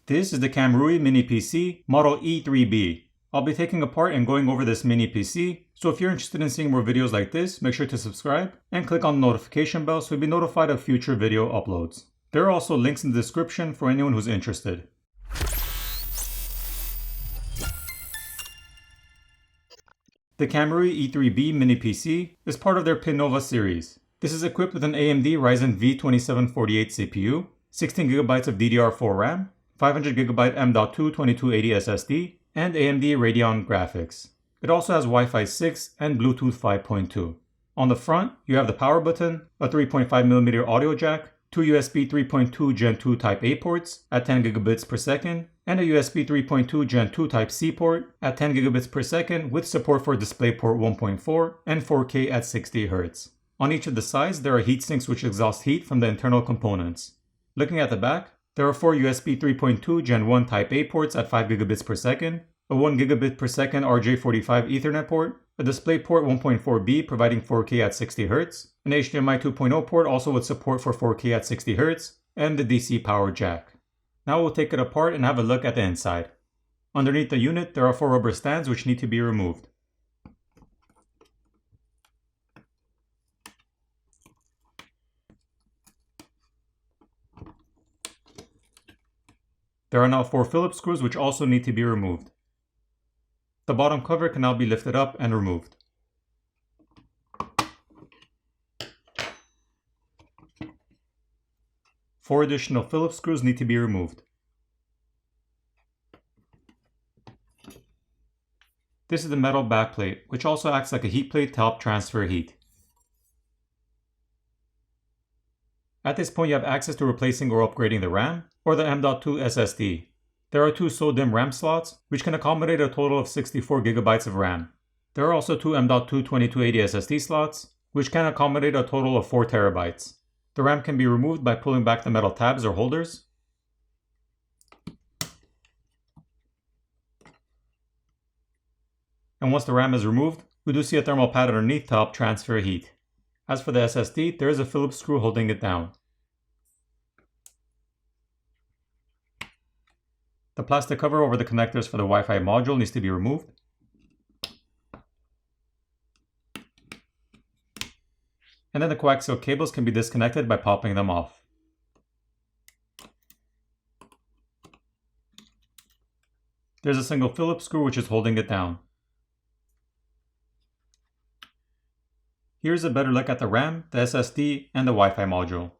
This is the KAMRUI mini PC model E3B. I'll be taking apart and going over this mini PC, so if you're interested in seeing more videos like this, make sure to subscribe and click on the notification bell so you'll be notified of future video uploads. There are also links in the description for anyone who's interested. The KAMRUI E3B mini PC is part of their Pinova series. This is equipped with an AMD Ryzen V2748 CPU, 16GB of DDR4 RAM, 500GB M.2 2280 SSD, and AMD Radeon graphics. It also has Wi-Fi 6 and Bluetooth 5.2. On the front, you have the power button, a 3.5mm audio jack, two USB 3.2 Gen 2 Type A ports at 10GB per second, and a USB 3.2 Gen 2 Type C port at 10GB per second with support for DisplayPort 1.4 and 4K at 60Hz. On each of the sides, there are heat sinks which exhaust heat from the internal components. Looking at the back, there are four USB 3.2 Gen 1 Type A ports at 5GB per second, a 1GB per second RJ45 Ethernet port, a DisplayPort 1.4b providing 4K at 60Hz, an HDMI 2.0 port also with support for 4K at 60Hz, and the DC power jack. Now we'll take it apart and have a look at the inside. Underneath the unit, there are four rubber stands which need to be removed. There are now four Phillips screws which also need to be removed. The bottom cover can now be lifted up and removed. Four additional Phillips screws need to be removed. This is the metal backplate, which also acts like a heat plate to help transfer heat. At this point, you have access to replacing or upgrading the RAM or the M.2 SSD. There are two SO-DIMM RAM slots, which can accommodate a total of 64GB of RAM. There are also two M.2 2280 SSD slots, which can accommodate a total of 4TB. The RAM can be removed by pulling back the metal tabs or holders. And once the RAM is removed, we do see a thermal pad underneath to help transfer heat. As for the SSD, there is a Phillips screw holding it down. The plastic cover over the connectors for the Wi-Fi module needs to be removed. And then the coaxial cables can be disconnected by popping them off. There's a single Phillips screw which is holding it down. Here's a better look at the RAM, the SSD, and the Wi-Fi module.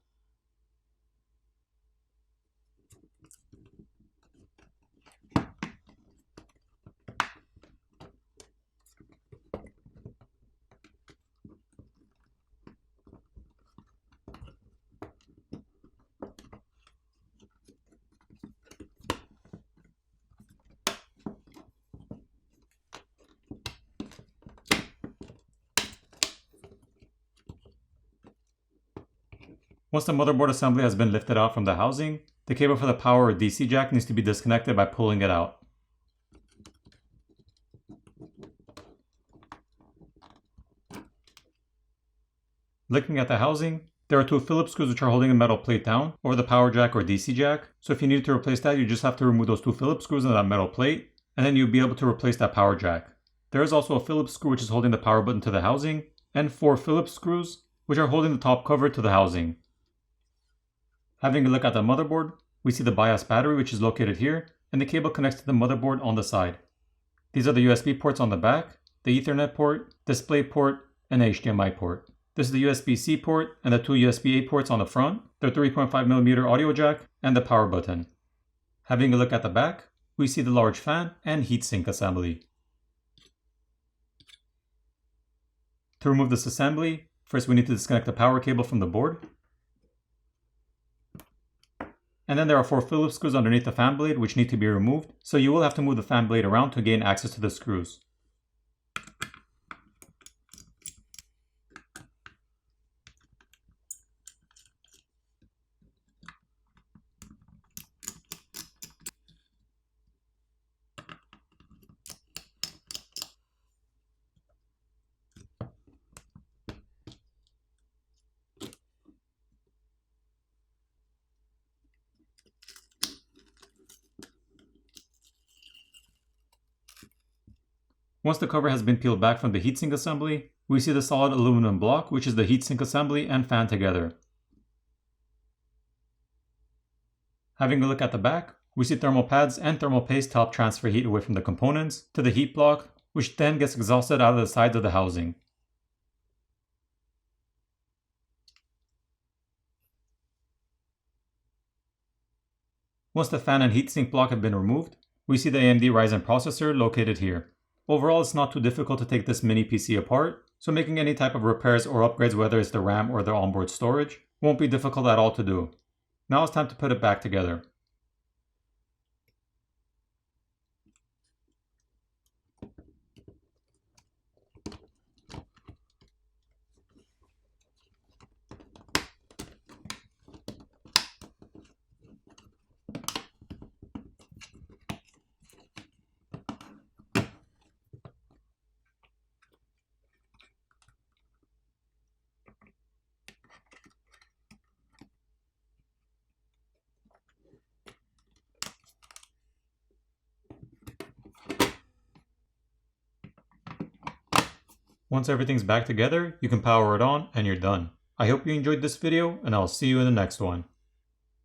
Once the motherboard assembly has been lifted out from the housing, the cable for the power or DC jack needs to be disconnected by pulling it out. Looking at the housing, there are two Phillips screws which are holding a metal plate down over the power jack or DC jack. So if you need to replace that, you just have to remove those two Phillips screws and that metal plate, and then you'll be able to replace that power jack. There is also a Phillips screw which is holding the power button to the housing, and four Phillips screws which are holding the top cover to the housing. Having a look at the motherboard, we see the BIOS battery which is located here, and the cable connects to the motherboard on the side. These are the USB ports on the back, the Ethernet port, DisplayPort, and HDMI port. This is the USB-C port and the two USB-A ports on the front, the 3.5mm audio jack, and the power button. Having a look at the back, we see the large fan and heatsink assembly. To remove this assembly, first we need to disconnect the power cable from the board. And then there are four Phillips screws underneath the fan blade which need to be removed, so you will have to move the fan blade around to gain access to the screws. Once the cover has been peeled back from the heatsink assembly, we see the solid aluminum block, which is the heatsink assembly and fan together. Having a look at the back, we see thermal pads and thermal paste to help transfer heat away from the components to the heat block, which then gets exhausted out of the sides of the housing. Once the fan and heatsink block have been removed, we see the AMD Ryzen processor located here. Overall, it's not too difficult to take this mini PC apart, so making any type of repairs or upgrades, whether it's the RAM or the onboard storage, won't be difficult at all to do. Now it's time to put it back together. Once everything's back together, you can power it on and you're done. I hope you enjoyed this video, and I'll see you in the next one.